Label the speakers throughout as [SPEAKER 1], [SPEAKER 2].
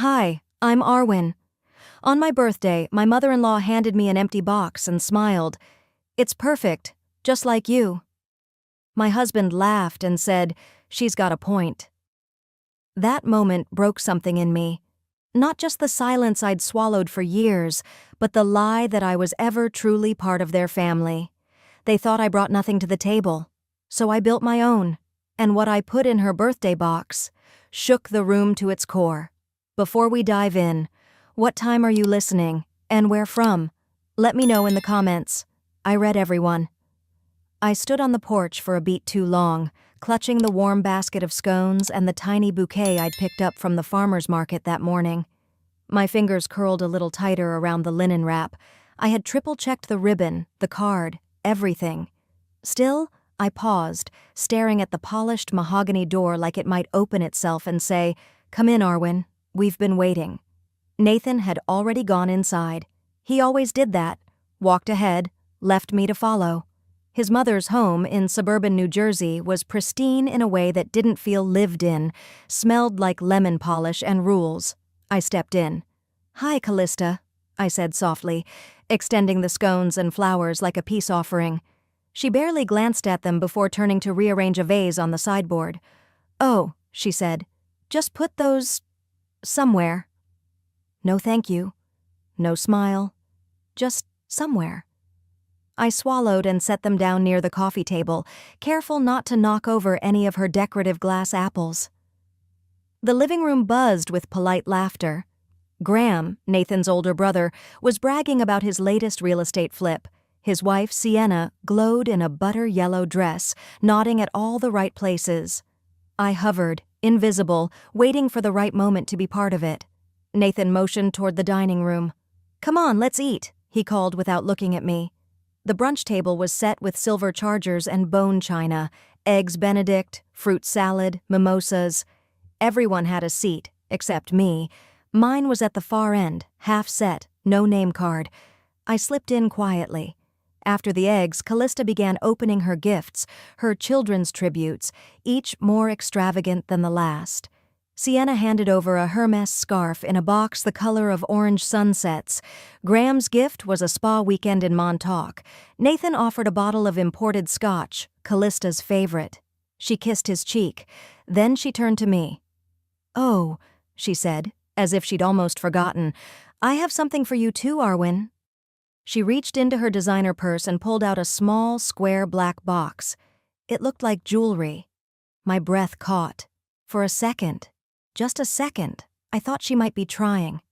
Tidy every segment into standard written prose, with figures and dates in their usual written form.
[SPEAKER 1] Hi, I'm Arwen. On my birthday, my mother-in-law handed me an empty box and smiled. It's perfect, just like you. My husband laughed and said, "She's got a point." That moment broke something in me. Not just the silence I'd swallowed for years, but the lie that I was ever truly part of their family. They thought I brought nothing to the table, so I built my own. And what I put in her birthday box shook the room to its core. Before we dive in, what time are you listening, and where from? Let me know in the comments. I read everyone. I stood on the porch for a beat too long, clutching the warm basket of scones and the tiny bouquet I'd picked up from the farmer's market that morning. My fingers curled a little tighter around the linen wrap. I had triple-checked the ribbon, the card, everything. Still, I paused, staring at the polished mahogany door like it might open itself and say, "Come in, Arwen. We've been waiting." Nathan had already gone inside. He always did that. Walked ahead, left me to follow. His mother's home in suburban New Jersey was pristine in a way that didn't feel lived in, smelled like lemon polish and rules. I stepped in. "Hi, Callista," I said softly, extending the scones and flowers like a peace offering. She barely glanced at them before turning to rearrange a vase on the sideboard. "Oh," she said, "just put those somewhere." No thank you. No smile. Just somewhere. I swallowed and set them down near the coffee table, careful not to knock over any of her decorative glass apples. The living room buzzed with polite laughter. Graham, Nathan's older brother, was bragging about his latest real estate flip. His wife, Sienna, glowed in a butter-yellow dress, nodding at all the right places. I hovered, invisible, waiting for the right moment to be part of it. Nathan motioned toward the dining room. "Come on, let's eat," he called without looking at me. The brunch table was set with silver chargers and bone china, eggs Benedict, fruit salad, mimosas. Everyone had a seat, except me. Mine was at the far end, half set, no name card. I slipped in quietly. After the eggs, Callista began opening her gifts, her children's tributes, each more extravagant than the last. Sienna handed over a Hermes scarf in a box the color of orange sunsets. Graham's gift was a spa weekend in Montauk. Nathan offered a bottle of imported scotch, Callista's favorite. She kissed his cheek. Then she turned to me. "Oh," she said, as if she'd almost forgotten, "I have something for you too, Arwen." She reached into her designer purse and pulled out a small, square black box. It looked like jewelry. My breath caught. For a second. Just a second, I thought she might be trying.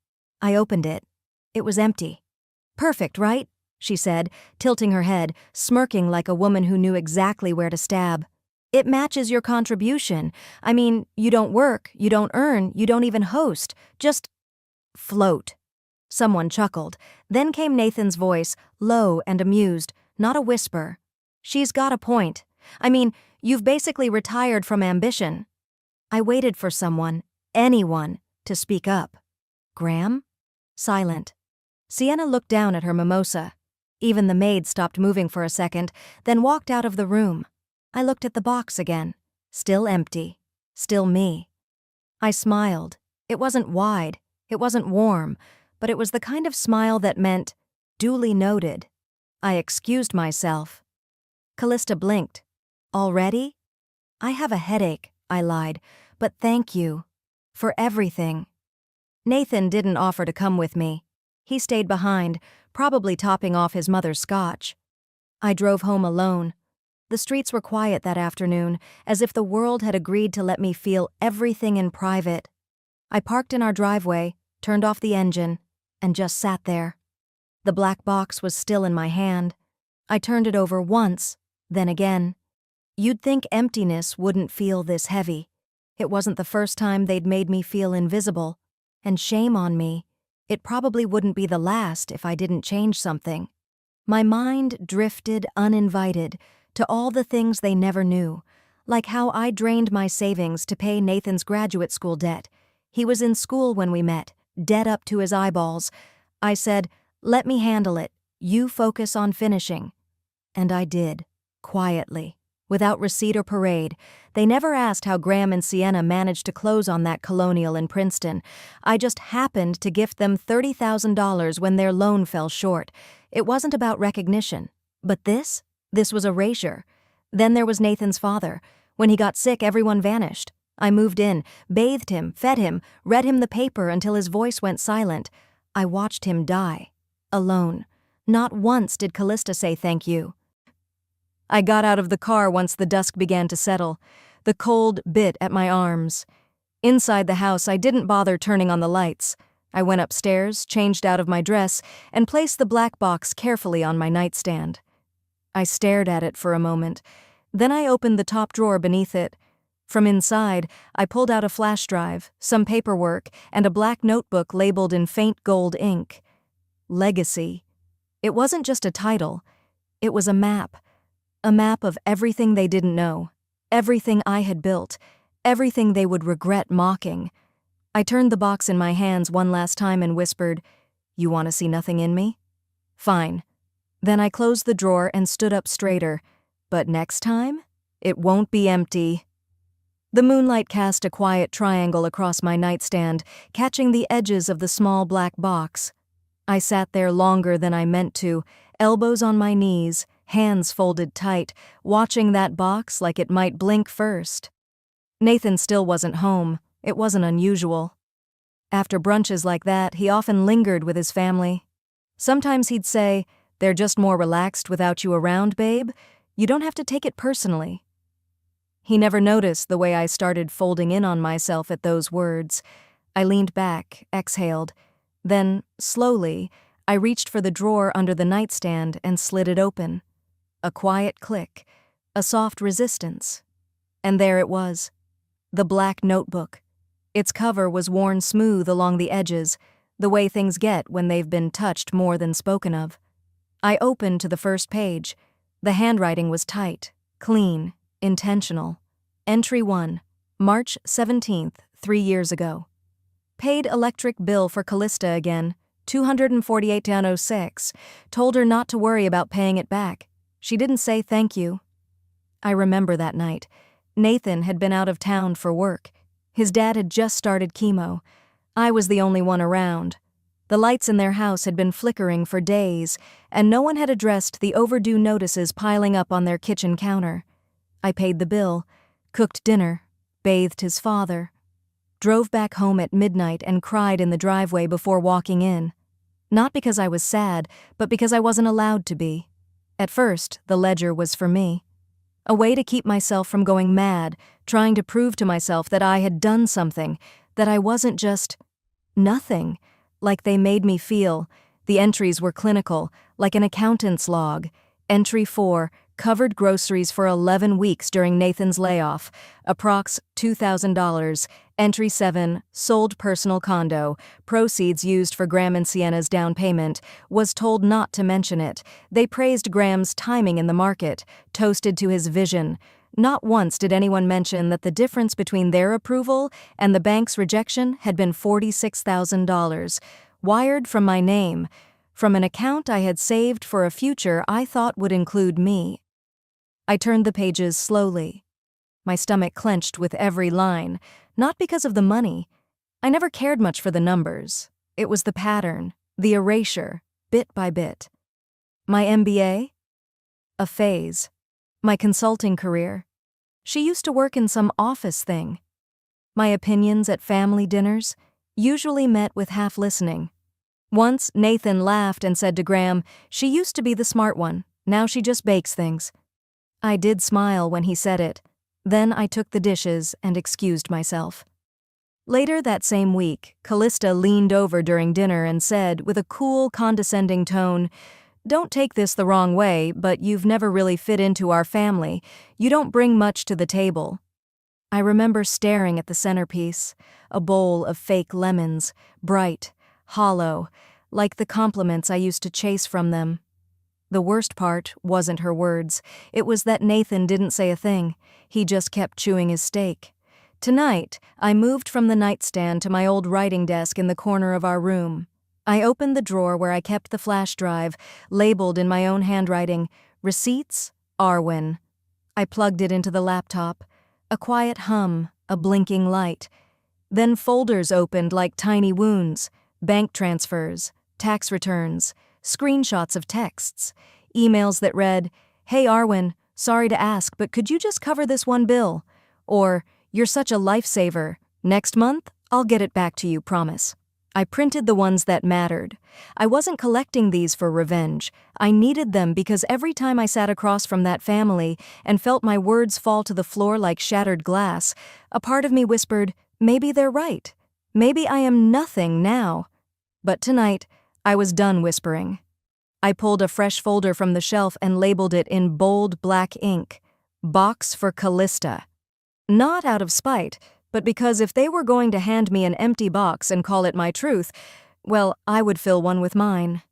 [SPEAKER 1] I opened it. It was empty. "Perfect, right?" she said, tilting her head, smirking like a woman who knew exactly where to stab. "It matches your contribution. I mean, you don't work, you don't earn, you don't even host. Just float." Someone chuckled. Then came Nathan's voice, low and amused, not a whisper. "She's got a point. I mean, you've basically retired from ambition." I waited for someone, anyone, to speak up. Graham? Silent. Sienna looked down at her mimosa. Even the maid stopped moving for a second, then walked out of the room. I looked at the box again. Still empty. Still me. I smiled. It wasn't wide. It wasn't warm. But it was the kind of smile that meant, "Duly noted." I excused myself. Callista blinked. "Already?" "I have a headache," I lied. "But thank you. For everything." Nathan didn't offer to come with me. He stayed behind, probably topping off his mother's scotch. I drove home alone. The streets were quiet that afternoon, as if the world had agreed to let me feel everything in private. I parked in our driveway, turned off the engine, and just sat there. The black box was still in my hand. I turned it over once, then again. You'd think emptiness wouldn't feel this heavy. It wasn't the first time they'd made me feel invisible. And shame on me. It probably wouldn't be the last if I didn't change something. My mind drifted uninvited to all the things they never knew, like how I drained my savings to pay Nathan's graduate school debt. He was in school when we met, dead up to his eyeballs. I said, "Let me handle it. You focus on finishing." And I did, quietly, without receipt or parade. They never asked how Graham and Sienna managed to close on that Colonial in Princeton. I just happened to gift them $30,000 when their loan fell short. It wasn't about recognition. But this was erasure. Then there was Nathan's father. When he got sick, everyone vanished. I moved in, bathed him, fed him, read him the paper until his voice went silent. I watched him die. Alone. Not once did Callista say thank you. I got out of the car once the dusk began to settle. The cold bit at my arms. Inside the house, I didn't bother turning on the lights. I went upstairs, changed out of my dress, and placed the black box carefully on my nightstand. I stared at it for a moment. Then I opened the top drawer beneath it. From inside, I pulled out a flash drive, some paperwork, and a black notebook labeled in faint gold ink. Legacy. It wasn't just a title. It was a map. A map of everything they didn't know. Everything I had built. Everything they would regret mocking. I turned the box in my hands one last time and whispered, "You want to see nothing in me? Fine." Then I closed the drawer and stood up straighter. But next time, it won't be empty. The moonlight cast a quiet triangle across my nightstand, catching the edges of the small black box. I sat there longer than I meant to, elbows on my knees, hands folded tight, watching that box like it might blink first. Nathan still wasn't home. It wasn't unusual. After brunches like that, he often lingered with his family. Sometimes he'd say, "They're just more relaxed without you around, babe. You don't have to take it personally." He never noticed the way I started folding in on myself at those words. I leaned back, exhaled. Then, slowly, I reached for the drawer under the nightstand and slid it open. A quiet click, a soft resistance. And there it was. The black notebook. Its cover was worn smooth along the edges, the way things get when they've been touched more than spoken of. I opened to the first page. The handwriting was tight, clean, intentional. Entry 1, March 17th, 3 years ago. Paid electric bill for Callista again, $248.06. Told her not to worry about paying it back. She didn't say thank you. I remember that night. Nathan had been out of town for work. His dad had just started chemo. I was the only one around. The lights in their house had been flickering for days, and no one had addressed the overdue notices piling up on their kitchen counter. I paid the bill, cooked dinner, bathed his father, drove back home at midnight and cried in the driveway before walking in. Not because I was sad, but because I wasn't allowed to be. At first, the ledger was for me. A way to keep myself from going mad, trying to prove to myself that I had done something, that I wasn't just nothing, like they made me feel. The entries were clinical, like an accountant's log. Entry 4, covered groceries for 11 weeks during Nathan's layoff, approx. $2,000. Entry 7, sold personal condo, proceeds used for Graham and Sienna's down payment, was told not to mention it. They praised Graham's timing in the market, toasted to his vision. Not once did anyone mention that the difference between their approval and the bank's rejection had been $46,000, wired from my name, from an account I had saved for a future I thought would include me. I turned the pages slowly. My stomach clenched with every line, not because of the money. I never cared much for the numbers. It was the pattern, the erasure, bit by bit. My MBA? A phase. My consulting career. She used to work in some office thing. My opinions at family dinners, usually met with half listening. Once, Nathan laughed and said to Graham, "She used to be the smart one. Now she just bakes things." I did smile when he said it. Then I took the dishes and excused myself. Later that same week, Callista leaned over during dinner and said, with a cool, condescending tone, "Don't take this the wrong way, but you've never really fit into our family. You don't bring much to the table." I remember staring at the centerpiece, a bowl of fake lemons, bright, hollow, like the compliments I used to chase from them. The worst part wasn't her words. It was that Nathan didn't say a thing. He just kept chewing his steak. Tonight, I moved from the nightstand to my old writing desk in the corner of our room. I opened the drawer where I kept the flash drive, labeled in my own handwriting, "Receipts, Arwen." I plugged it into the laptop. A quiet hum, a blinking light. Then folders opened like tiny wounds, bank transfers, tax returns, screenshots of texts, emails that read, "Hey Arwen, sorry to ask, but could you just cover this one bill?" Or, "You're such a lifesaver. Next month, I'll get it back to you, promise." I printed the ones that mattered. I wasn't collecting these for revenge. I needed them because every time I sat across from that family and felt my words fall to the floor like shattered glass, a part of me whispered, maybe they're right. Maybe I am nothing now. But tonight, I was done whispering. I pulled a fresh folder from the shelf and labeled it in bold black ink, "Box for Callista." Not out of spite, but because if they were going to hand me an empty box and call it my truth, well, I would fill one with mine.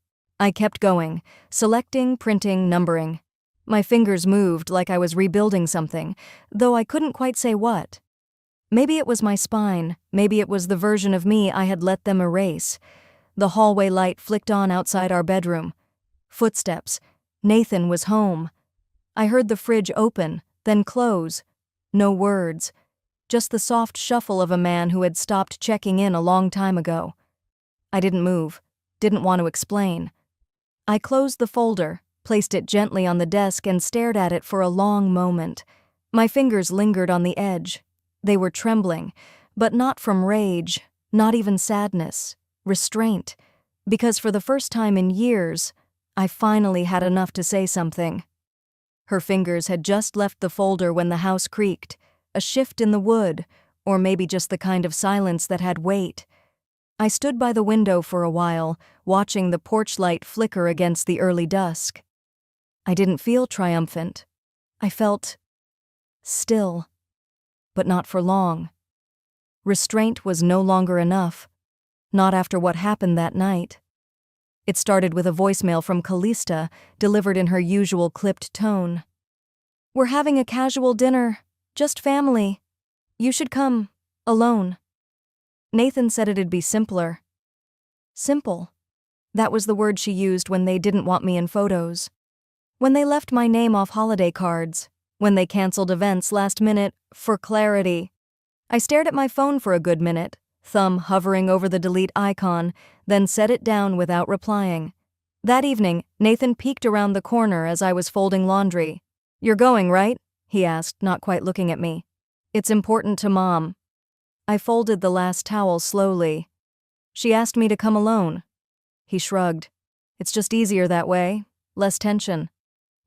[SPEAKER 1] I kept going, selecting, printing, numbering. My fingers moved like I was rebuilding something, though I couldn't quite say what. Maybe it was my spine, maybe it was the version of me I had let them erase. The hallway light flicked on outside our bedroom. Footsteps. Nathan was home. I heard the fridge open, then close. No words. Just the soft shuffle of a man who had stopped checking in a long time ago. I didn't move, didn't want to explain. I closed the folder, placed it gently on the desk and stared at it for a long moment. My fingers lingered on the edge. They were trembling, but not from rage, not even sadness, restraint, because for the first time in years, I finally had enough to say something. Her fingers had just left the folder when the house creaked. A shift in the wood, or maybe just the kind of silence that had weight. I stood by the window for a while, watching the porch light flicker against the early dusk. I didn't feel triumphant. I felt still, but not for long. Restraint was no longer enough, not after what happened that night. It started with a voicemail from Callista, delivered in her usual clipped tone. "We're having a casual dinner. Just family. You should come. Alone." Nathan said it'd be simpler. Simple. That was the word she used when they didn't want me in photos. When they left my name off holiday cards. When they canceled events last minute, for clarity. I stared at my phone for a good minute, thumb hovering over the delete icon, then set it down without replying. That evening, Nathan peeked around the corner as I was folding laundry. "You're going, right?" he asked, not quite looking at me. "It's important to Mom." I folded the last towel slowly. "She asked me to come alone." He shrugged. "It's just easier that way. Less tension."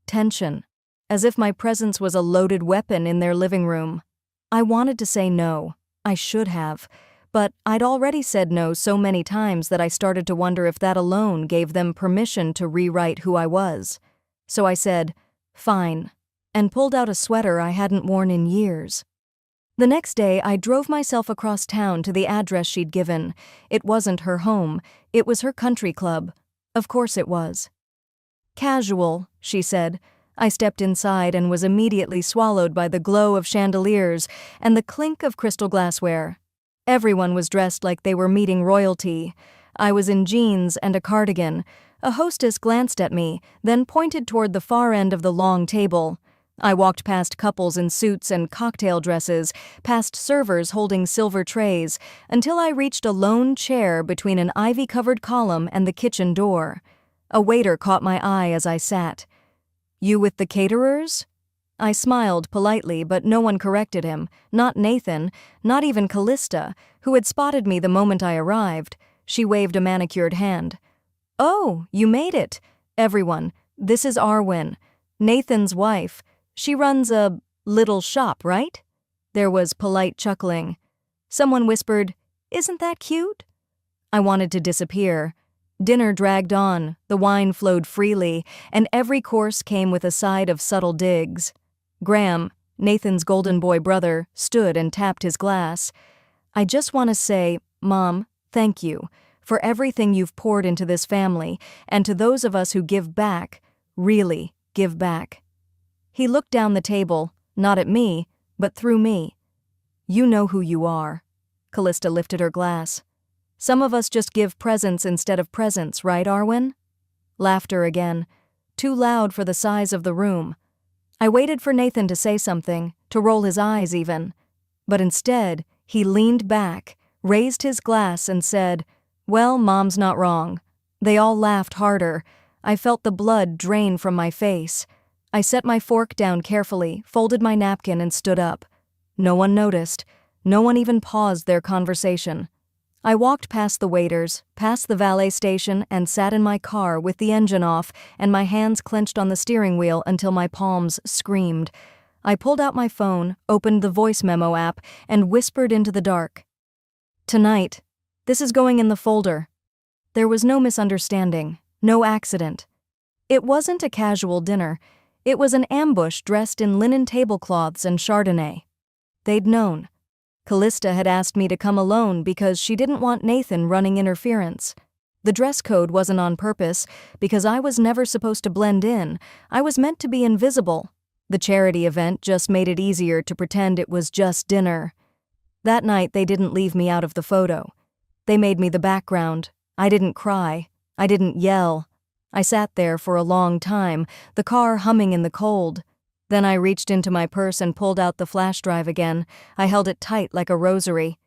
[SPEAKER 1] Tension. As if my presence was a loaded weapon in their living room. I wanted to say no. I should have. But I'd already said no so many times that I started to wonder if that alone gave them permission to rewrite who I was. So I said, "Fine," and pulled out a sweater I hadn't worn in years. The next day, I drove myself across town to the address she'd given. It wasn't her home. It was her country club. Of course it was. "Casual," she said. I stepped inside and was immediately swallowed by the glow of chandeliers and the clink of crystal glassware. Everyone was dressed like they were meeting royalty. I was in jeans and a cardigan. A hostess glanced at me, then pointed toward the far end of the long table. I walked past couples in suits and cocktail dresses, past servers holding silver trays, until I reached a lone chair between an ivy-covered column and the kitchen door. A waiter caught my eye as I sat. "You with the caterers?" I smiled politely, but no one corrected him. Not Nathan, not even Callista, who had spotted me the moment I arrived. She waved a manicured hand. "Oh, you made it. Everyone, this is Arwen, Nathan's wife. She runs a little shop, right?" There was polite chuckling. Someone whispered, "Isn't that cute?" I wanted to disappear. Dinner dragged on, the wine flowed freely, and every course came with a side of subtle digs. Graham, Nathan's golden boy brother, stood and tapped his glass. "I just want to say, Mom, thank you for everything you've poured into this family, and to those of us who give back, really give back." He looked down the table, not at me, but through me. "You know who you are." Callista lifted her glass. "Some of us just give presents instead of presents, right, Arwen?" Laughter again, too loud for the size of the room. I waited for Nathan to say something, to roll his eyes even. But instead, he leaned back, raised his glass and said, "Well, Mom's not wrong." They all laughed harder. I felt the blood drain from my face. I set my fork down carefully, folded my napkin and stood up. No one noticed. No one even paused their conversation. I walked past the waiters, past the valet station, and sat in my car with the engine off and my hands clenched on the steering wheel until my palms screamed. I pulled out my phone, opened the voice memo app, and whispered into the dark. "Tonight. This is going in the folder." There was no misunderstanding, no accident. It wasn't a casual dinner. It was an ambush dressed in linen tablecloths and Chardonnay. They'd known. Callista had asked me to come alone because she didn't want Nathan running interference. The dress code wasn't on purpose, because I was never supposed to blend in. I was meant to be invisible. The charity event just made it easier to pretend it was just dinner. That night they didn't leave me out of the photo. They made me the background. I didn't cry. I didn't yell. I sat there for a long time, the car humming in the cold. Then I reached into my purse and pulled out the flash drive again. I held it tight like a rosary.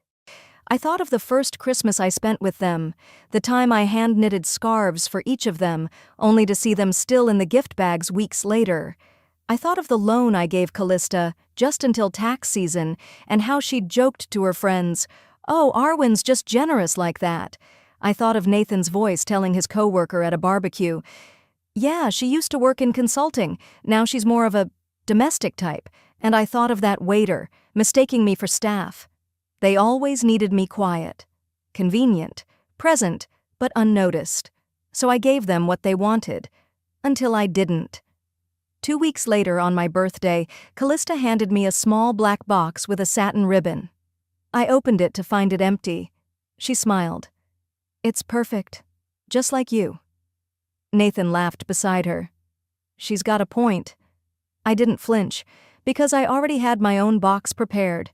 [SPEAKER 1] I thought of the first Christmas I spent with them, the time I hand-knitted scarves for each of them, only to see them still in the gift bags weeks later. I thought of the loan I gave Callista, just until tax season, and how she'd joked to her friends, "Oh, Arwen's just generous like that." I thought of Nathan's voice telling his coworker at a barbecue, "Yeah, she used to work in consulting, now she's more of a domestic type," and I thought of that waiter, mistaking me for staff. They always needed me quiet, convenient, present, but unnoticed. So I gave them what they wanted, until I didn't. 2 weeks later, on my birthday, Callista handed me a small black box with a satin ribbon. I opened it to find it empty. She smiled. "It's perfect, just like you." Nathan laughed beside her. "She's got a point." I didn't flinch, because I already had my own box prepared.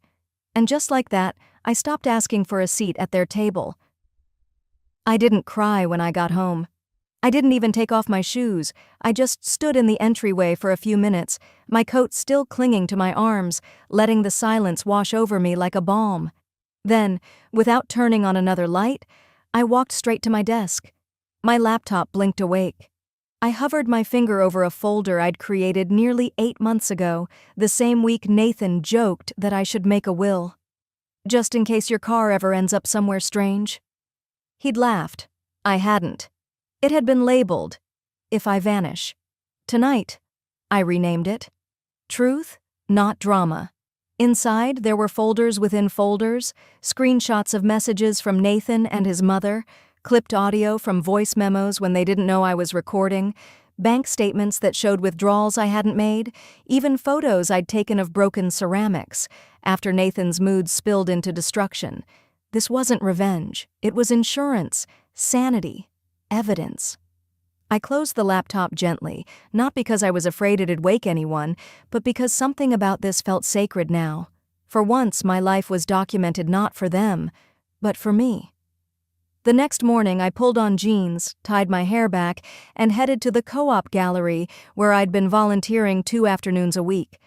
[SPEAKER 1] And just like that, I stopped asking for a seat at their table. I didn't cry when I got home. I didn't even take off my shoes. I just stood in the entryway for a few minutes, my coat still clinging to my arms, letting the silence wash over me like a balm. Then, without turning on another light, I walked straight to my desk. My laptop blinked awake. I hovered my finger over a folder I'd created nearly 8 months ago, the same week Nathan joked that I should make a will. "Just in case your car ever ends up somewhere strange." He'd laughed. I hadn't. It had been labeled, "If I Vanish." Tonight, I renamed it. Truth, not drama. Inside, there were folders within folders, screenshots of messages from Nathan and his mother, clipped audio from voice memos when they didn't know I was recording, bank statements that showed withdrawals I hadn't made, even photos I'd taken of broken ceramics, after Nathan's mood spilled into destruction. This wasn't revenge. It was insurance, sanity, evidence. I closed the laptop gently, not because I was afraid it'd wake anyone, but because something about this felt sacred now. For once, my life was documented not for them, but for me. The next morning, I pulled on jeans, tied my hair back, and headed to the co-op gallery where I'd been volunteering 2 afternoons a week.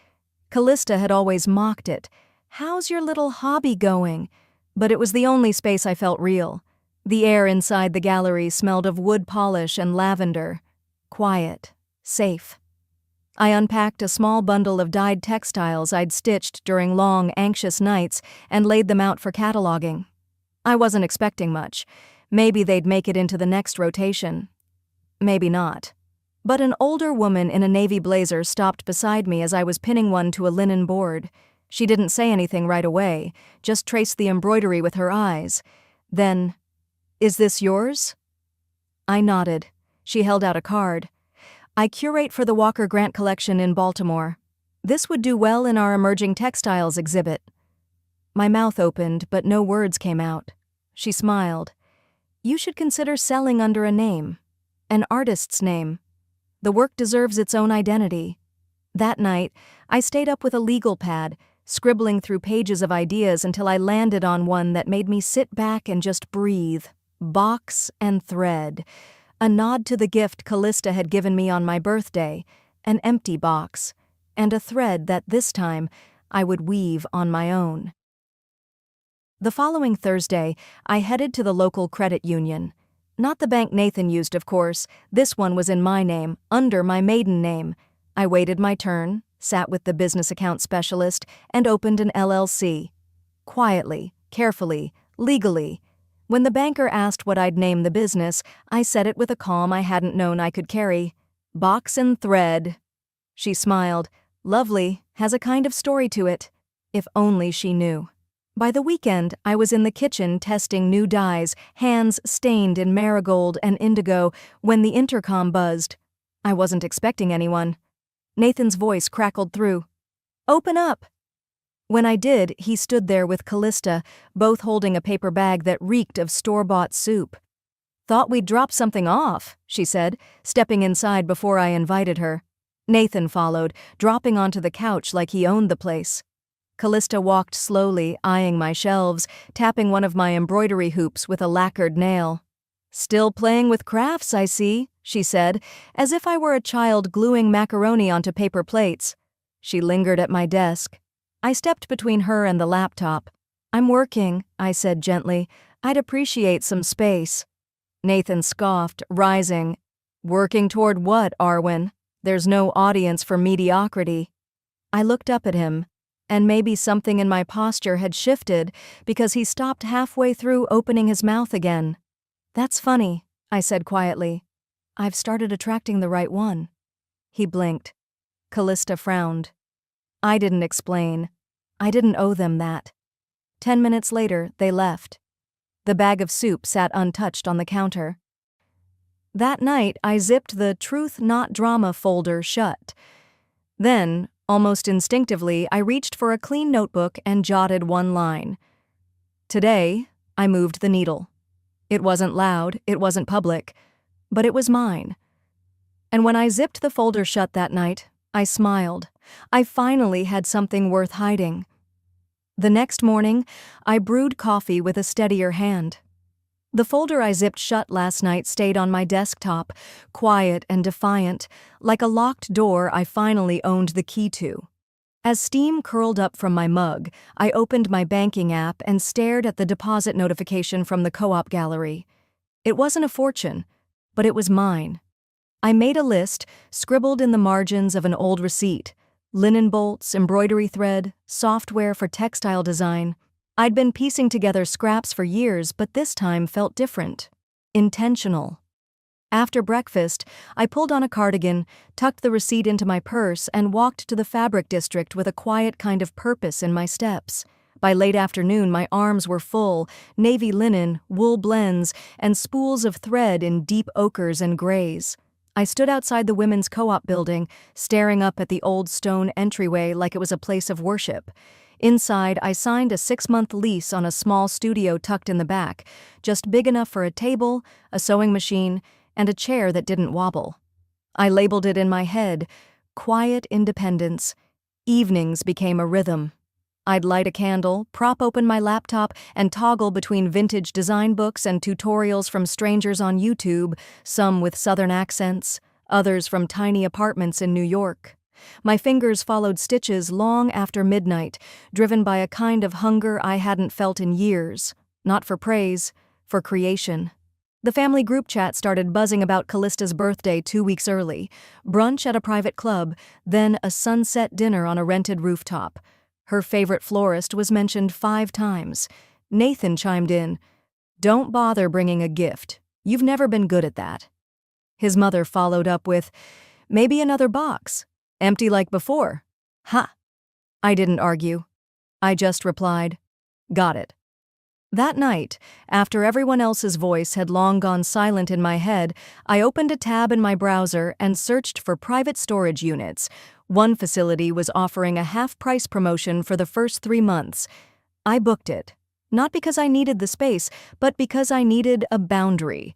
[SPEAKER 1] Callista had always mocked it. "How's your little hobby going?" But it was the only space I felt real. The air inside the gallery smelled of wood polish and lavender. Quiet. Safe. I unpacked a small bundle of dyed textiles I'd stitched during long, anxious nights and laid them out for cataloging. I wasn't expecting much. Maybe they'd make it into the next rotation. Maybe not. But an older woman in a navy blazer stopped beside me as I was pinning one to a linen board. She didn't say anything right away, just traced the embroidery with her eyes. Then, "Is this yours?" I nodded. She held out a card. "I curate for the Walker Grant Collection in Baltimore. This would do well in our Emerging Textiles exhibit." My mouth opened, but no words came out. She smiled. "You should consider selling under a name. An artist's name. The work deserves its own identity." That night, I stayed up with a legal pad, scribbling through pages of ideas until I landed on one that made me sit back and just breathe. Box and thread. A nod to the gift Callista had given me on my birthday. An empty box. and a thread that this time I would weave on my own. The following Thursday, I headed to the local credit union. Not the bank Nathan used, of course. This one was in my name, under my maiden name. I waited my turn, sat with the business account specialist, and opened an LLC. Quietly, carefully, legally. When the banker asked what I'd name the business, I said it with a calm I hadn't known I could carry. Box and Thread. She smiled. Lovely, has a kind of story to it. If only she knew. By the weekend, I was in the kitchen testing new dyes, hands stained in marigold and indigo, when the intercom buzzed. I wasn't expecting anyone. Nathan's voice crackled through. "Open up!" When I did, he stood there with Callista, both holding a paper bag that reeked of store-bought soup. "Thought we'd drop something off," she said, stepping inside before I invited her. Nathan followed, dropping onto the couch like he owned the place. Callista walked slowly, eyeing my shelves, tapping one of my embroidery hoops with a lacquered nail. "Still playing with crafts, I see," she said, as if I were a child gluing macaroni onto paper plates. She lingered at my desk. I stepped between her and the laptop. "I'm working," I said gently. "I'd appreciate some space." Nathan scoffed, rising. "Working toward what, Arwen? There's no audience for mediocrity." I looked up at him, and maybe something in my posture had shifted because he stopped halfway through opening his mouth again. "That's funny," I said quietly. "I've started attracting the right one." He blinked. Callista frowned. I didn't explain. I didn't owe them that. 10 minutes later, they left. The bag of soup sat untouched on the counter. That night, I zipped the Truth Not Drama folder shut. Then, almost instinctively, I reached for a clean notebook and jotted one line. Today, I moved the needle. It wasn't loud, it wasn't public, but it was mine. And when I zipped the folder shut that night, I smiled. I finally had something worth hiding. The next morning, I brewed coffee with a steadier hand. The folder I zipped shut last night stayed on my desktop, quiet and defiant, like a locked door I finally owned the key to. As steam curled up from my mug, I opened my banking app and stared at the deposit notification from the Co-op gallery. It wasn't a fortune, but it was mine. I made a list, scribbled in the margins of an old receipt: linen bolts, embroidery thread, software for textile design. I'd been piecing together scraps for years, but this time felt different. Intentional. After breakfast, I pulled on a cardigan, tucked the receipt into my purse, and walked to the fabric district with a quiet kind of purpose in my steps. By late afternoon, my arms were full: navy linen, wool blends, and spools of thread in deep ochres and grays. I stood outside the Women's Co-op building, staring up at the old stone entryway like it was a place of worship. Inside, I signed a 6-month lease on a small studio tucked in the back, just big enough for a table, a sewing machine, and a chair that didn't wobble. I labeled it in my head, Quiet Independence. Evenings became a rhythm. I'd light a candle, prop open my laptop, and toggle between vintage design books and tutorials from strangers on YouTube, some with southern accents, others from tiny apartments in New York. My fingers followed stitches long after midnight, driven by a kind of hunger I hadn't felt in years. Not for praise, for creation. The family group chat started buzzing about Callista's birthday 2 weeks early, brunch at a private club, then a sunset dinner on a rented rooftop. Her favorite florist was mentioned 5 times. Nathan chimed in, "Don't bother bringing a gift. You've never been good at that." His mother followed up with, "Maybe another box. Empty like before." "Ha!" I didn't argue. I just replied, "Got it." That night, after everyone else's voice had long gone silent in my head, I opened a tab in my browser and searched for private storage units. One facility was offering a half-price promotion for the first 3 months. I booked it, not because I needed the space, but because I needed a boundary.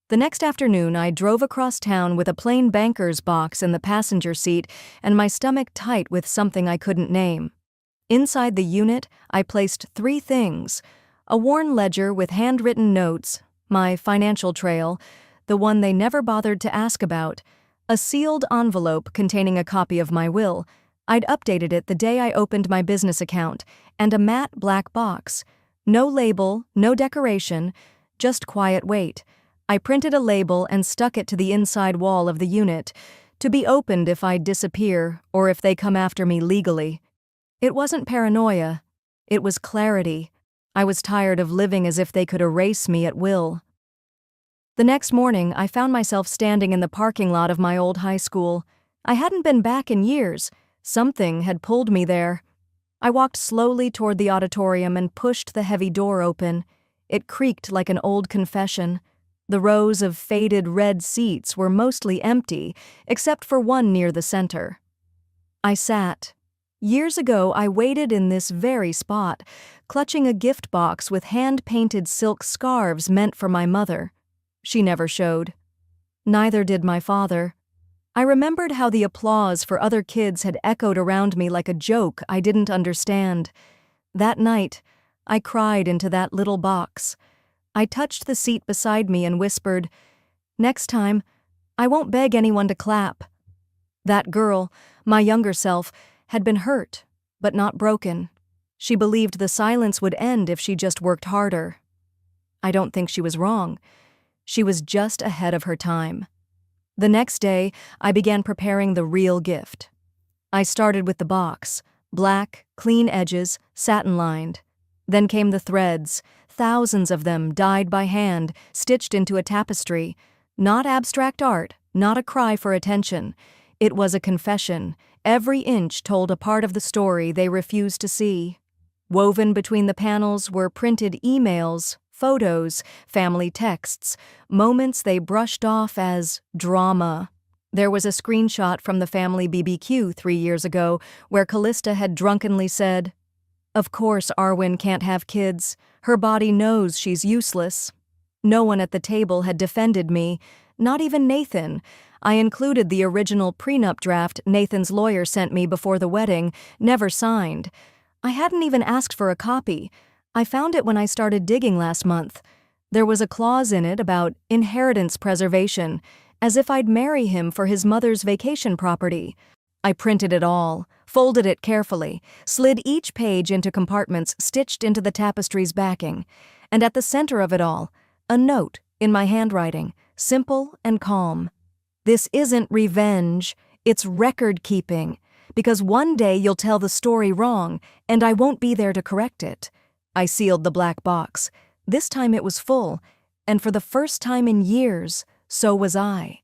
[SPEAKER 1] The next afternoon, I drove across town with a plain banker's box in the passenger seat and my stomach tight with something I couldn't name. Inside the unit, I placed 3 things: a worn ledger with handwritten notes, my financial trail, the one they never bothered to ask about, a sealed envelope containing a copy of my will, I'd updated it the day I opened my business account, and a matte black box. No label, no decoration, just quiet weight. I printed a label and stuck it to the inside wall of the unit, to be opened if I disappear or if they come after me legally. It wasn't paranoia. It was clarity. I was tired of living as if they could erase me at will. The next morning, I found myself standing in the parking lot of my old high school. I hadn't been back in years. Something had pulled me there. I walked slowly toward the auditorium and pushed the heavy door open. It creaked like an old confession. The rows of faded red seats were mostly empty, except for one near the center. I sat. Years ago, I waited in this very spot, clutching a gift box with hand-painted silk scarves meant for my mother. She never showed. Neither did my father. I remembered how the applause for other kids had echoed around me like a joke I didn't understand. That night, I cried into that little box. I touched the seat beside me and whispered, "Next time, I won't beg anyone to clap." That girl, my younger self, had been hurt, but not broken. She believed the silence would end if she just worked harder. I don't think she was wrong. She was just ahead of her time. The next day, I began preparing the real gift. I started with the box, black, clean edges, satin-lined. Then came the threads, thousands of them dyed by hand, stitched into a tapestry. Not abstract art, not a cry for attention. It was a confession. Every inch told a part of the story they refused to see. Woven between the panels were printed emails, photos, family texts, moments they brushed off as drama. There was a screenshot from the family BBQ 3 years ago where Callista had drunkenly said, "Of course Arwen can't have kids. Her body knows she's useless." No one at the table had defended me, not even Nathan. I included the original prenup draft Nathan's lawyer sent me before the wedding, never signed. I hadn't even asked for a copy. I found it when I started digging last month. There was a clause in it about inheritance preservation, as if I'd marry him for his mother's vacation property. I printed it all, folded it carefully, slid each page into compartments stitched into the tapestry's backing, and at the center of it all, a note in my handwriting, simple and calm. "This isn't revenge, it's record-keeping, because one day you'll tell the story wrong, and I won't be there to correct it." I sealed the black box. This time it was full, and for the first time in years, so was I.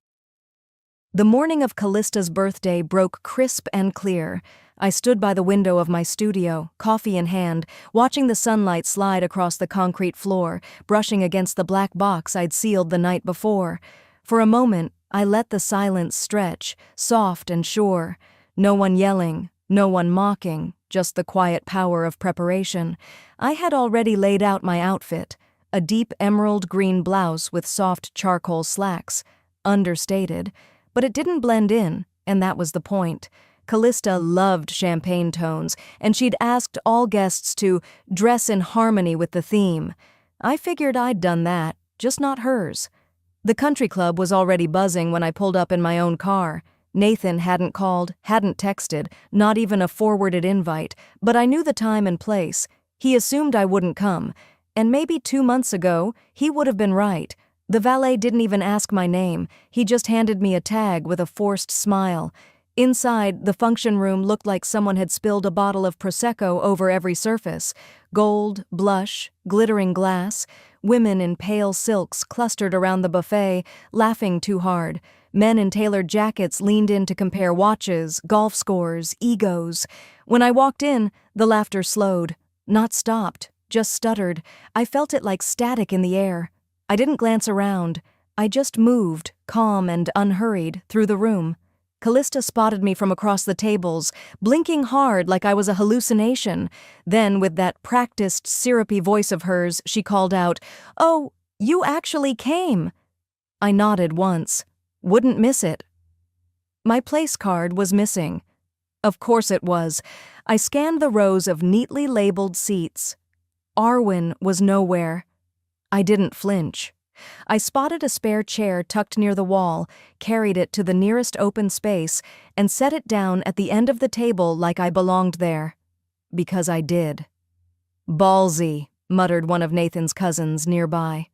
[SPEAKER 1] The morning of Callista's birthday broke crisp and clear. I stood by the window of my studio, coffee in hand, watching the sunlight slide across the concrete floor, brushing against the black box I'd sealed the night before. For a moment, I let the silence stretch, soft and sure. No one yelling, no one mocking, just the quiet power of preparation. I had already laid out my outfit, a deep emerald green blouse with soft charcoal slacks. Understated, but it didn't blend in, and that was the point. Callista loved champagne tones, and she'd asked all guests to dress in harmony with the theme. I figured I'd done that, just not hers. The country club was already buzzing when I pulled up in my own car. Nathan hadn't called, hadn't texted, not even a forwarded invite, but I knew the time and place. He assumed I wouldn't come, and maybe 2 months ago, he would have been right. The valet didn't even ask my name. He just handed me a tag with a forced smile. Inside, the function room looked like someone had spilled a bottle of Prosecco over every surface. Gold, blush, glittering glass. Women in pale silks clustered around the buffet, laughing too hard. Men in tailored jackets leaned in to compare watches, golf scores, egos. When I walked in, the laughter slowed. Not stopped, just stuttered. I felt it like static in the air. I didn't glance around. I just moved, calm and unhurried, through the room. Callista spotted me from across the tables, blinking hard like I was a hallucination. Then, with that practiced, syrupy voice of hers, she called out, "Oh, you actually came!" I nodded once. Wouldn't miss it. My place card was missing. Of course it was. I scanned the rows of neatly labeled seats. Arwen was nowhere. I didn't flinch. I spotted a spare chair tucked near the wall, carried it to the nearest open space, and set it down at the end of the table like I belonged there. Because I did. "Ballsy," muttered one of Nathan's cousins nearby.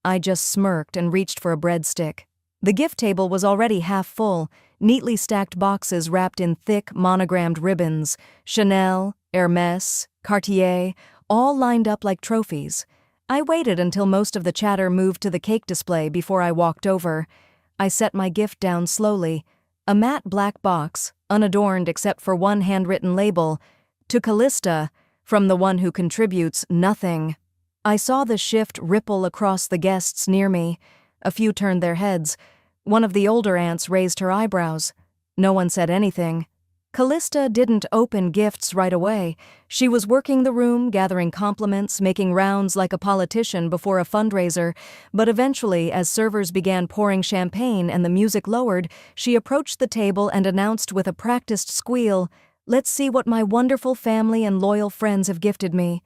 [SPEAKER 1] I just smirked and reached for a breadstick. The gift table was already half full, neatly stacked boxes wrapped in thick, monogrammed ribbons, Chanel, Hermès, Cartier, all lined up like trophies. I waited until most of the chatter moved to the cake display before I walked over. I set my gift down slowly, a matte black box, unadorned except for one handwritten label, "To Callista, from the one who contributes nothing." I saw the shift ripple across the guests near me. A few turned their heads. One of the older aunts raised her eyebrows. No one said anything. Callista didn't open gifts right away. She was working the room, gathering compliments, making rounds like a politician before a fundraiser, but eventually, as servers began pouring champagne and the music lowered, she approached the table and announced with a practiced squeal, "Let's see what my wonderful family and loyal friends have gifted me."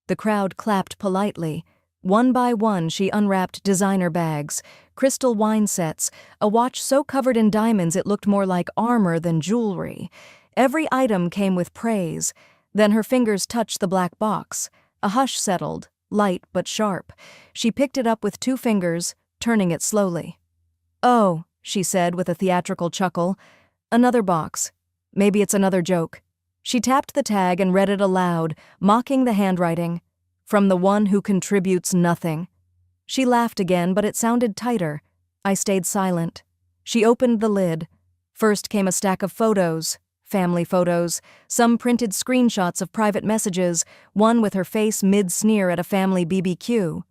[SPEAKER 1] The crowd clapped politely. One by one, she unwrapped designer bags, crystal wine sets, a watch so covered in diamonds it looked more like armor than jewelry. Every item came with praise. Then her fingers touched the black box. A hush settled, light but sharp. She picked it up with 2 fingers, turning it slowly. "Oh," she said with a theatrical chuckle. "Another box. Maybe it's another joke." She tapped the tag and read it aloud, mocking the handwriting. "From the one who contributes nothing." She laughed again, but it sounded tighter. I stayed silent. She opened the lid. First came a stack of photos, family photos, some printed screenshots of private messages, one with her face mid-sneer at a family BBQ.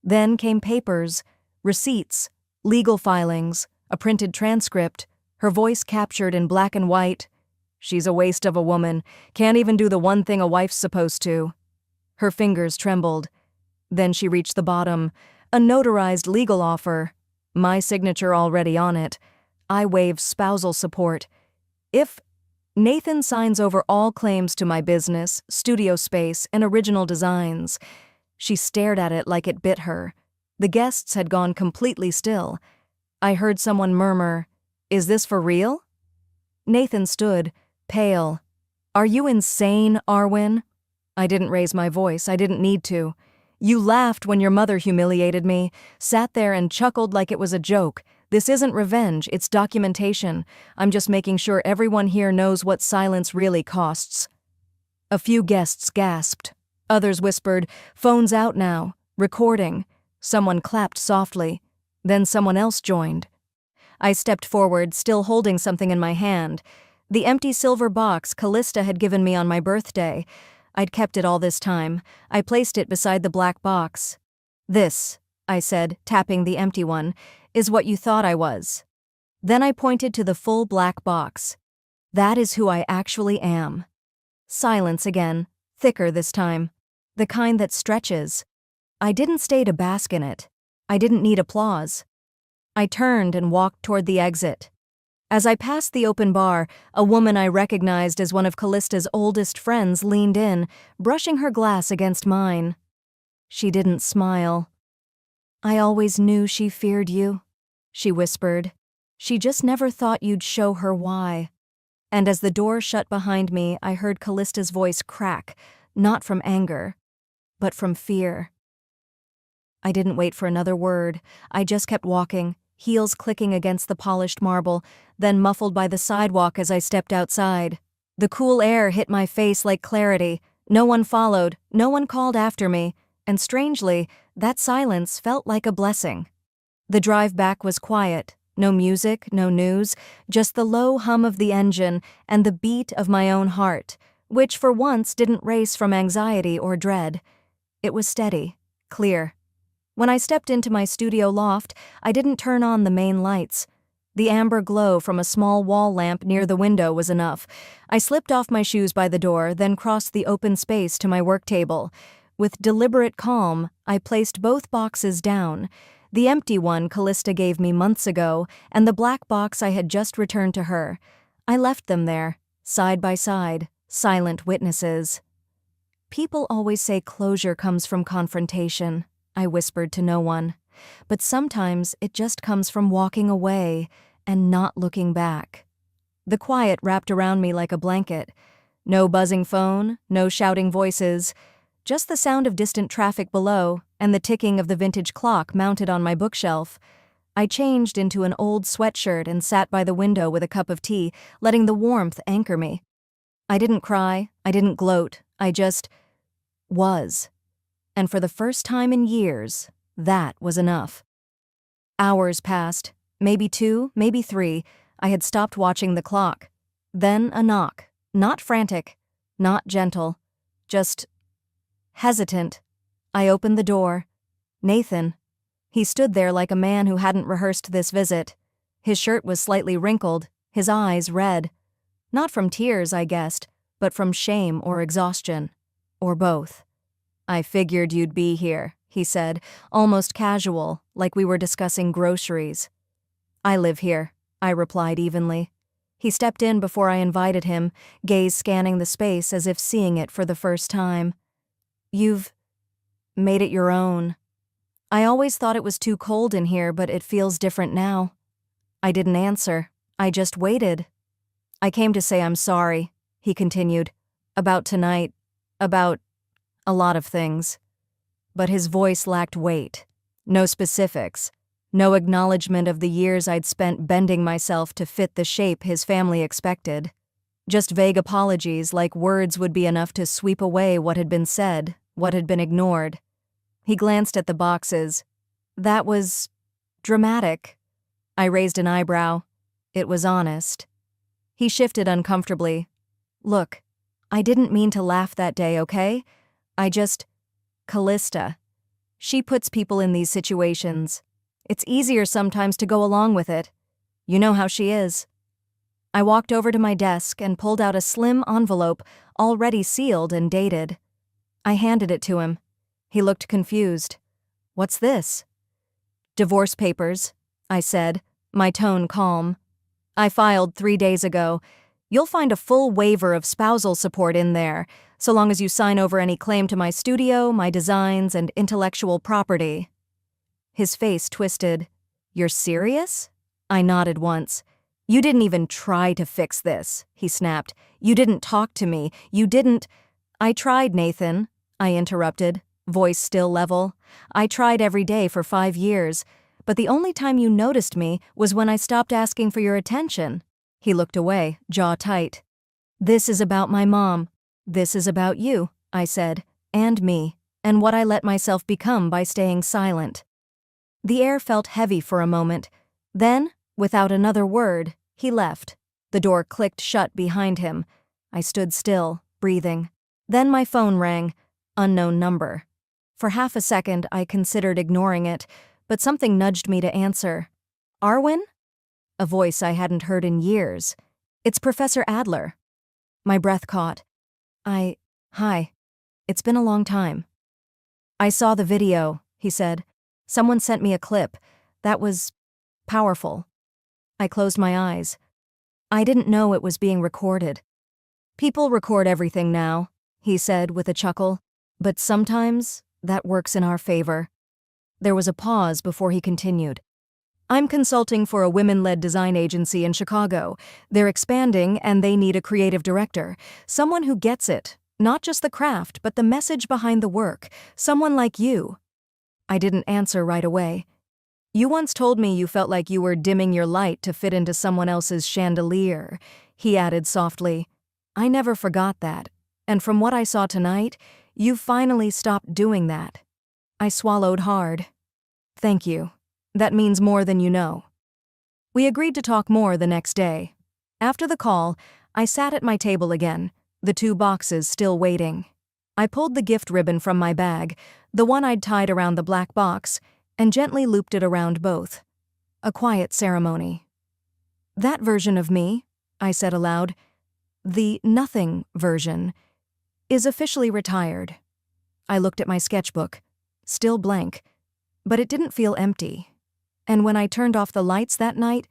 [SPEAKER 1] Then came papers, receipts, legal filings, a printed transcript, her voice captured in black and white. "She's a waste of a woman, can't even do the one thing a wife's supposed to." Her fingers trembled. Then she reached the bottom, a notarized legal offer. My signature already on it. I waved spousal support. "If Nathan signs over all claims to my business, studio space, and original designs." She stared at it like it bit her. The guests had gone completely still. I heard someone murmur, "Is this for real?" Nathan stood, pale. "Are you insane, Arwen?" I didn't raise my voice. I didn't need to. "You laughed when your mother humiliated me, sat there and chuckled like it was a joke. This isn't revenge, it's documentation. I'm just making sure everyone here knows what silence really costs." A few guests gasped. Others whispered, "Phone's out now. Recording." Someone clapped softly. Then someone else joined. I stepped forward, still holding something in my hand. The empty silver box Callista had given me on my birthday. I'd kept it all this time. I placed it beside the black box. "This," I said, tapping the empty one, "is what you thought I was." Then I pointed to the full black box. "That is who I actually am." Silence again, thicker this time. The kind that stretches. I didn't stay to bask in it. I didn't need applause. I turned and walked toward the exit. As I passed the open bar, a woman I recognized as one of Callista's oldest friends leaned in, brushing her glass against mine. She didn't smile. "I always knew she feared you," she whispered. "She just never thought you'd show her why." And as the door shut behind me, I heard Callista's voice crack, not from anger, but from fear. I didn't wait for another word. I just kept walking, heels clicking against the polished marble, then muffled by the sidewalk as I stepped outside. The cool air hit my face like clarity. No one followed, no one called after me, and strangely, that silence felt like a blessing. The drive back was quiet. No music, no news, just the low hum of the engine and the beat of my own heart, which for once didn't race from anxiety or dread. It was steady, clear. When I stepped into my studio loft, I didn't turn on the main lights. The amber glow from a small wall lamp near the window was enough. I slipped off my shoes by the door, then crossed the open space to my work table. With deliberate calm, I placed both boxes down. The empty one Callista gave me months ago, and the black box I had just returned to her. I left them there, side by side, silent witnesses. "People always say closure comes from confrontation," I whispered to no one. But sometimes it just comes from walking away and not looking back. The quiet wrapped around me like a blanket. No buzzing phone, no shouting voices, just the sound of distant traffic below and the ticking of the vintage clock mounted on my bookshelf. I changed into an old sweatshirt and sat by the window with a cup of tea, letting the warmth anchor me. I didn't cry, I didn't gloat, I just was. And for the first time in years, that was enough. Hours passed, maybe 2, maybe 3. I had stopped watching the clock. Then a knock, not frantic, not gentle, just hesitant. I opened the door. Nathan. He stood there like a man who hadn't rehearsed this visit. His shirt was slightly wrinkled, his eyes red. Not from tears, I guessed, but from shame or exhaustion. Or both. "I figured you'd be here," he said, almost casual, like we were discussing groceries. "I live here," I replied evenly. He stepped in before I invited him, gaze scanning the space as if seeing it for the first time. "You've made it your own." "I always thought it was too cold in here, but it feels different now." I didn't answer. I just waited. "I came to say I'm sorry," he continued. "About tonight. About a lot of things." But his voice lacked weight. No specifics. No acknowledgement of the years I'd spent bending myself to fit the shape his family expected. Just vague apologies, like words would be enough to sweep away what had been said, what had been ignored. He glanced at the boxes. "That was dramatic." I raised an eyebrow. It was honest. He shifted uncomfortably. "Look, I didn't mean to laugh that day, okay? Callista. She puts people in these situations. It's easier sometimes to go along with it. You know how she is." I walked over to my desk and pulled out a slim envelope, already sealed and dated. I handed it to him. He looked confused. "What's this?" "Divorce papers," I said, my tone calm. "I filed 3 days ago. You'll find a full waiver of spousal support in there, so long as you sign over any claim to my studio, my designs, and intellectual property." His face twisted. "You're serious?" I nodded once. "You didn't even try to fix this," he snapped. "You didn't talk to me. You didn't—" "I tried, Nathan," I interrupted, voice still level. "I tried every day for 5 years, but the only time you noticed me was when I stopped asking for your attention." He looked away, jaw tight. "This is about my mom. This is about you," I said, "and me, and what I let myself become by staying silent." The air felt heavy for a moment. Then, without another word, he left. The door clicked shut behind him. I stood still, breathing. Then my phone rang. Unknown number. For half a second, I considered ignoring it, but something nudged me to answer. "Arwen?" A voice I hadn't heard in years. "It's Professor Adler." My breath caught. Hi. It's been a long time." "I saw the video," he said. "Someone sent me a clip. That was powerful." I closed my eyes. I didn't know it was being recorded. "People record everything now," he said with a chuckle. "But sometimes that works in our favor." There was a pause before he continued. "I'm consulting for a women-led design agency in Chicago. They're expanding and they need a creative director. Someone who gets it, not just the craft, but the message behind the work. Someone like you." I didn't answer right away. "You once told me you felt like you were dimming your light to fit into someone else's chandelier," he added softly. "I never forgot that. And from what I saw tonight, you've finally stopped doing that." I swallowed hard. "Thank you. That means more than you know." We agreed to talk more the next day. After the call, I sat at my table again, the 2 boxes still waiting. I pulled the gift ribbon from my bag, the one I'd tied around the black box, and gently looped it around both. A quiet ceremony. "That version of me," I said aloud, "the nothing version, is officially retired." I looked at my sketchbook, still blank, but it didn't feel empty. And when I turned off the lights that night,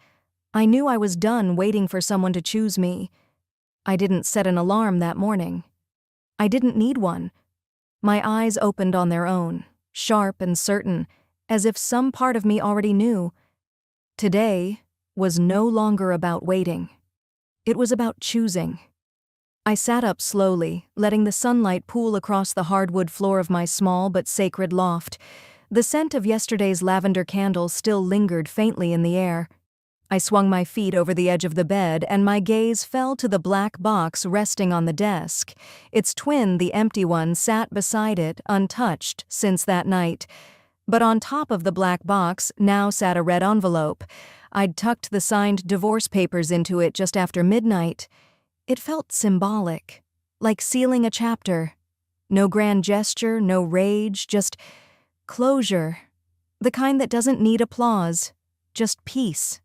[SPEAKER 1] I knew I was done waiting for someone to choose me. I didn't set an alarm that morning. I didn't need one. My eyes opened on their own, sharp and certain, as if some part of me already knew. Today was no longer about waiting. It was about choosing. I sat up slowly, letting the sunlight pool across the hardwood floor of my small but sacred loft. The scent of yesterday's lavender candles still lingered faintly in the air. I swung my feet over the edge of the bed, and my gaze fell to the black box resting on the desk. Its twin, the empty one, sat beside it, untouched since that night. But on top of the black box now sat a red envelope. I'd tucked the signed divorce papers into it just after midnight. It felt symbolic, like sealing a chapter. No grand gesture, no rage, just closure. The kind that doesn't need applause, just peace.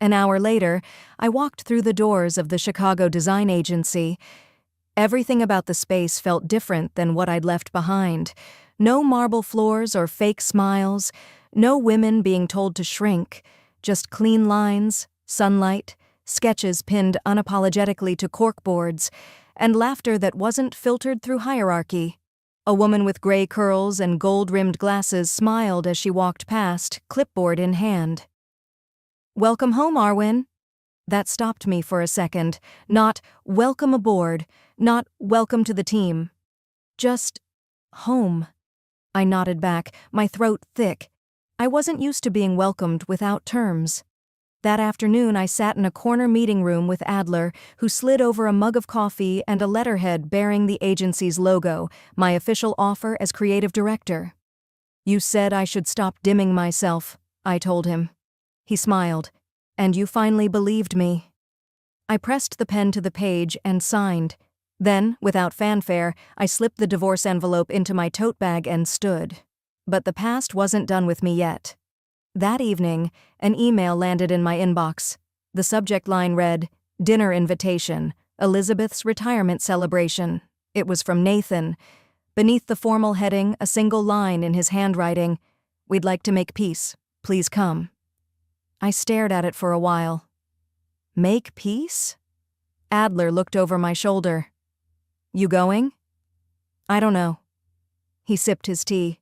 [SPEAKER 1] An hour later, I walked through the doors of the Chicago design agency. Everything about the space felt different than what I'd left behind. No marble floors or fake smiles, no women being told to shrink, just clean lines, sunlight, sketches pinned unapologetically to corkboards, and laughter that wasn't filtered through hierarchy. A woman with gray curls and gold-rimmed glasses smiled as she walked past, clipboard in hand. "Welcome home, Arwen." That stopped me for a second. Not "welcome aboard," not "welcome to the team." Just home. I nodded back, my throat thick. I wasn't used to being welcomed without terms. That afternoon I sat in a corner meeting room with Adler, who slid over a mug of coffee and a letterhead bearing the agency's logo, my official offer as creative director. "You said I should stop dimming myself," I told him. He smiled. "And you finally believed me." I pressed the pen to the page and signed. Then, without fanfare, I slipped the divorce envelope into my tote bag and stood. But the past wasn't done with me yet. That evening, an email landed in my inbox. The subject line read, "Dinner invitation, Elizabeth's retirement celebration." It was from Nathan. Beneath the formal heading, a single line in his handwriting, "We'd like to make peace. Please come." I stared at it for a while. Make peace? Adler looked over my shoulder. "You going?" "I don't know." He sipped his tea.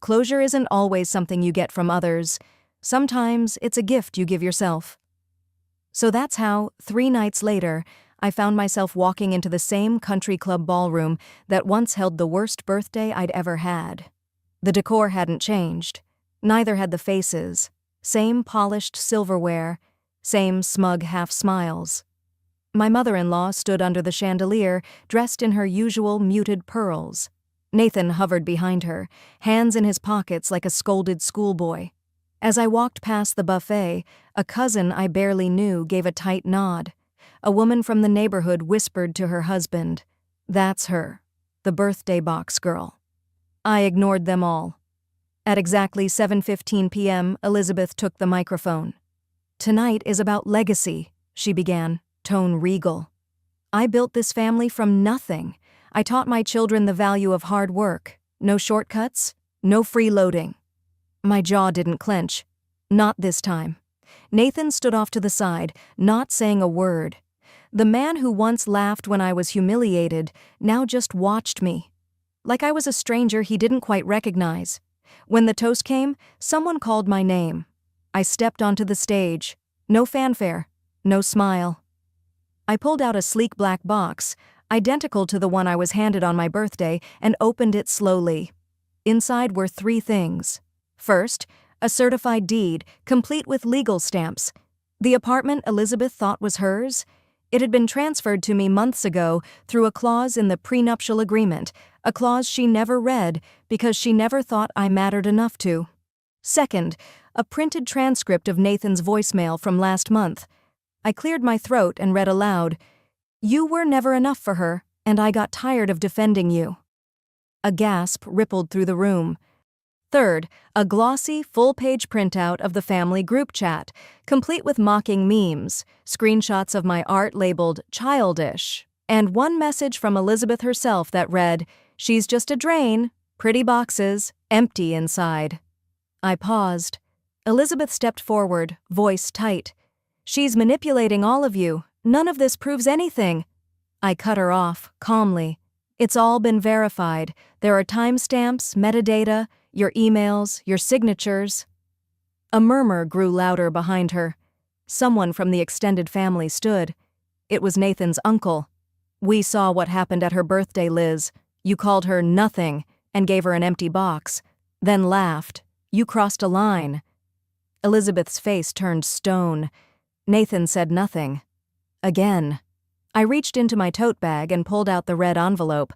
[SPEAKER 1] "Closure isn't always something you get from others. Sometimes it's a gift you give yourself." So that's how, 3 nights later, I found myself walking into the same country club ballroom that once held the worst birthday I'd ever had. The decor hadn't changed. Neither had the faces. Same polished silverware, same smug half-smiles. My mother-in-law stood under the chandelier, dressed in her usual muted pearls. Nathan hovered behind her, hands in his pockets like a scolded schoolboy. As I walked past the buffet, a cousin I barely knew gave a tight nod. A woman from the neighborhood whispered to her husband, "That's her, the birthday box girl." I ignored them all. At exactly 7:15 p.m., Elizabeth took the microphone. "Tonight is about legacy," she began, tone regal. "I built this family from nothing. I taught my children the value of hard work. No shortcuts, no freeloading." My jaw didn't clench. Not this time. Nathan stood off to the side, not saying a word. The man who once laughed when I was humiliated now just watched me. Like I was a stranger he didn't quite recognize. When the toast came, someone called my name. I stepped onto the stage. No fanfare, no smile. I pulled out a sleek black box, identical to the one I was handed on my birthday, and opened it slowly. Inside were 3 things. First, a certified deed, complete with legal stamps. The apartment Elizabeth thought was hers? It had been transferred to me months ago through a clause in the prenuptial agreement, a clause she never read because she never thought I mattered enough to. Second, a printed transcript of Nathan's voicemail from last month. I cleared my throat and read aloud, "You were never enough for her, and I got tired of defending you." A gasp rippled through the room. Third, a glossy, full-page printout of the family group chat, complete with mocking memes, screenshots of my art labeled childish, and one message from Elizabeth herself that read, "She's just a drain, pretty boxes, empty inside." I paused. Elizabeth stepped forward, voice tight. "She's manipulating all of you. None of this proves anything." I cut her off, calmly. "It's all been verified. There are timestamps, metadata. your emails, your signatures." A murmur grew louder behind her. Someone from the extended family stood. It was Nathan's uncle. "We saw what happened at her birthday, Liz. You called her nothing and gave her an empty box, then laughed. You crossed a line." Elizabeth's face turned stone. Nathan said nothing. Again. I reached into my tote bag and pulled out the red envelope.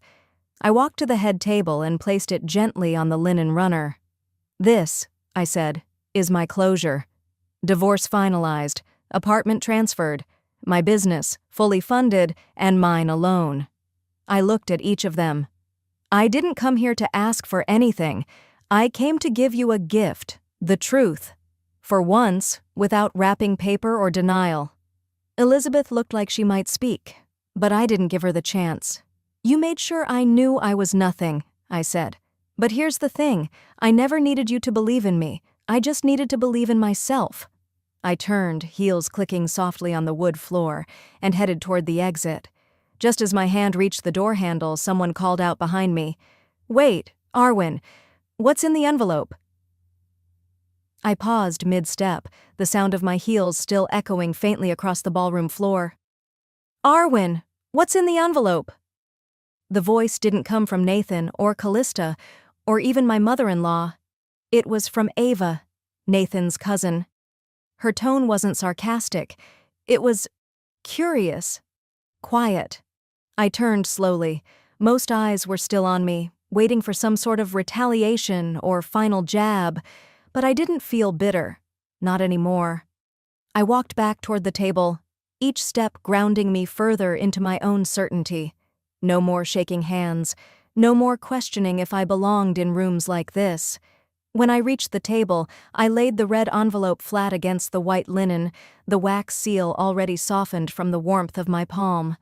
[SPEAKER 1] I walked to the head table and placed it gently on the linen runner. "This," I said, "is my closure. Divorce finalized, apartment transferred, my business fully funded, and mine alone." I looked at each of them. "I didn't come here to ask for anything. I came to give you a gift, the truth. For once, without wrapping paper or denial." Elizabeth looked like she might speak, but I didn't give her the chance. "You made sure I knew I was nothing," I said. "But here's the thing, I never needed you to believe in me. I just needed to believe in myself." I turned, heels clicking softly on the wood floor, and headed toward the exit. Just as my hand reached the door handle, someone called out behind me, "Wait, Arwen, what's in the envelope?" I paused mid-step, the sound of my heels still echoing faintly across the ballroom floor. "Arwen, what's in the envelope?" The voice didn't come from Nathan or Callista, or even my mother-in-law. It was from Ava, Nathan's cousin. Her tone wasn't sarcastic. It was curious, quiet. I turned slowly. Most eyes were still on me, waiting for some sort of retaliation or final jab, but I didn't feel bitter. Not anymore. I walked back toward the table, each step grounding me further into my own certainty. No more shaking hands, no more questioning if I belonged in rooms like this. When I reached the table, I laid the red envelope flat against the white linen, the wax seal already softened from the warmth of my palm.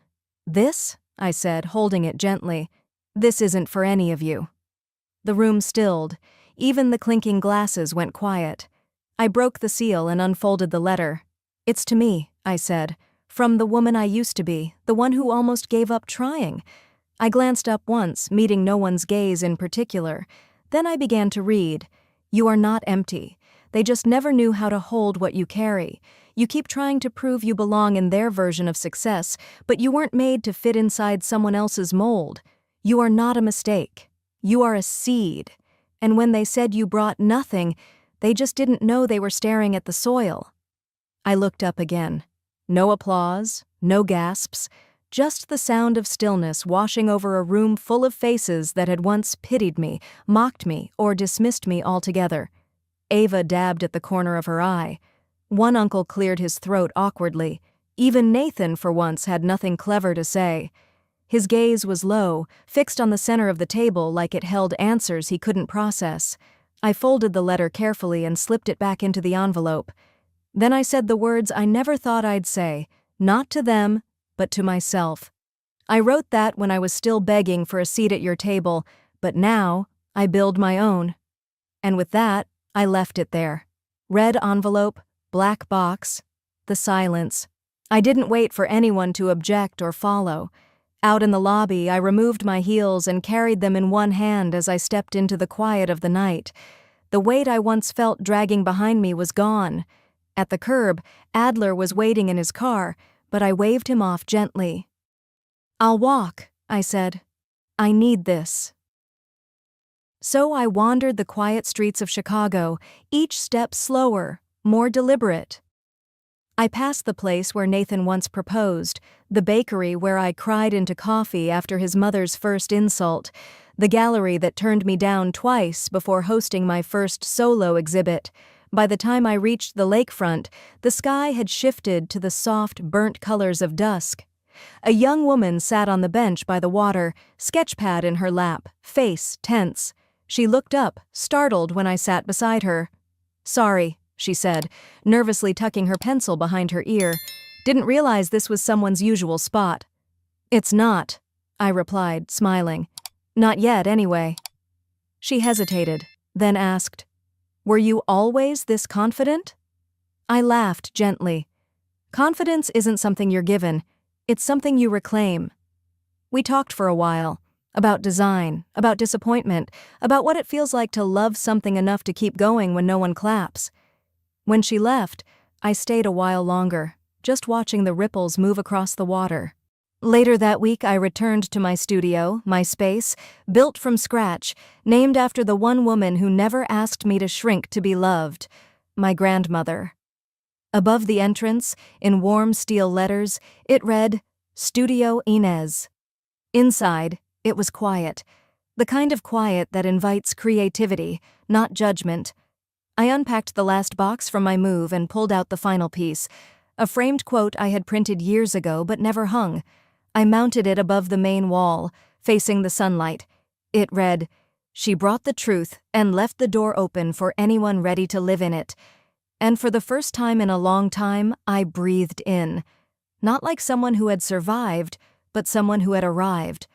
[SPEAKER 1] "This," I said, holding it gently, "this isn't for any of you." The room stilled. Even the clinking glasses went quiet. I broke the seal and unfolded the letter. "It's to me," I said, "from the woman I used to be, the one who almost gave up trying." I glanced up once, meeting no one's gaze in particular. Then I began to read. "You are not empty. They just never knew how to hold what you carry. You keep trying to prove you belong in their version of success, but you weren't made to fit inside someone else's mold. You are not a mistake. You are a seed. And when they said you brought nothing, they just didn't know they were staring at the soil." I looked up again. No applause, no gasps, just the sound of stillness washing over a room full of faces that had once pitied me, mocked me, or dismissed me altogether. Ava dabbed at the corner of her eye. One uncle cleared his throat awkwardly. Even Nathan, for once, had nothing clever to say. His gaze was low, fixed on the center of the table like it held answers he couldn't process. I folded the letter carefully and slipped it back into the envelope. Then I said the words I never thought I'd say, not to them, but to myself. "I wrote that when I was still begging for a seat at your table, but now I build my own." And with that, I left it there. Red envelope, black box, the silence. I didn't wait for anyone to object or follow. Out in the lobby, I removed my heels and carried them in one hand as I stepped into the quiet of the night. The weight I once felt dragging behind me was gone. At the curb, Adler was waiting in his car, but I waved him off gently. "I'll walk," I said. "I need this." So I wandered the quiet streets of Chicago, each step slower, more deliberate. I passed the place where Nathan once proposed, the bakery where I cried into coffee after his mother's first insult, the gallery that turned me down twice before hosting my first solo exhibit. By the time I reached the lakefront, the sky had shifted to the soft, burnt colors of dusk. A young woman sat on the bench by the water, sketchpad in her lap, face tense. She looked up, startled when I sat beside her. "Sorry," she said, nervously tucking her pencil behind her ear. "Didn't realize this was someone's usual spot." "It's not," I replied, smiling. "Not yet, anyway." She hesitated, then asked, "Were you always this confident?" I laughed gently. "Confidence isn't something you're given. It's something you reclaim." We talked for a while. about design, about disappointment, about what it feels like to love something enough to keep going when no one claps. When she left, I stayed a while longer, just watching the ripples move across the water. Later that week, I returned to my studio, my space, built from scratch, named after the one woman who never asked me to shrink to be loved, my grandmother. Above the entrance, in warm steel letters, it read, Studio Inez. Inside, it was quiet, the kind of quiet that invites creativity, not judgment. I unpacked the last box from my move and pulled out the final piece, a framed quote I had printed years ago but never hung. I mounted it above the main wall, facing the sunlight. It read, She brought the truth and left the door open for anyone ready to live in it. And for the first time in a long time, I breathed in. Not like someone who had survived, but someone who had arrived.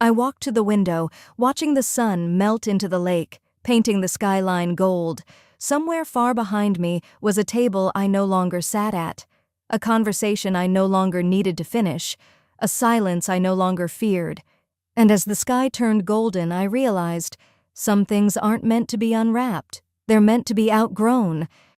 [SPEAKER 1] I walked to the window, watching the sun melt into the lake, painting the skyline gold. Somewhere far behind me was a table I no longer sat at, a conversation I no longer needed to finish, a silence I no longer feared. And as the sky turned golden, I realized some things aren't meant to be unwrapped. They're meant to be outgrown.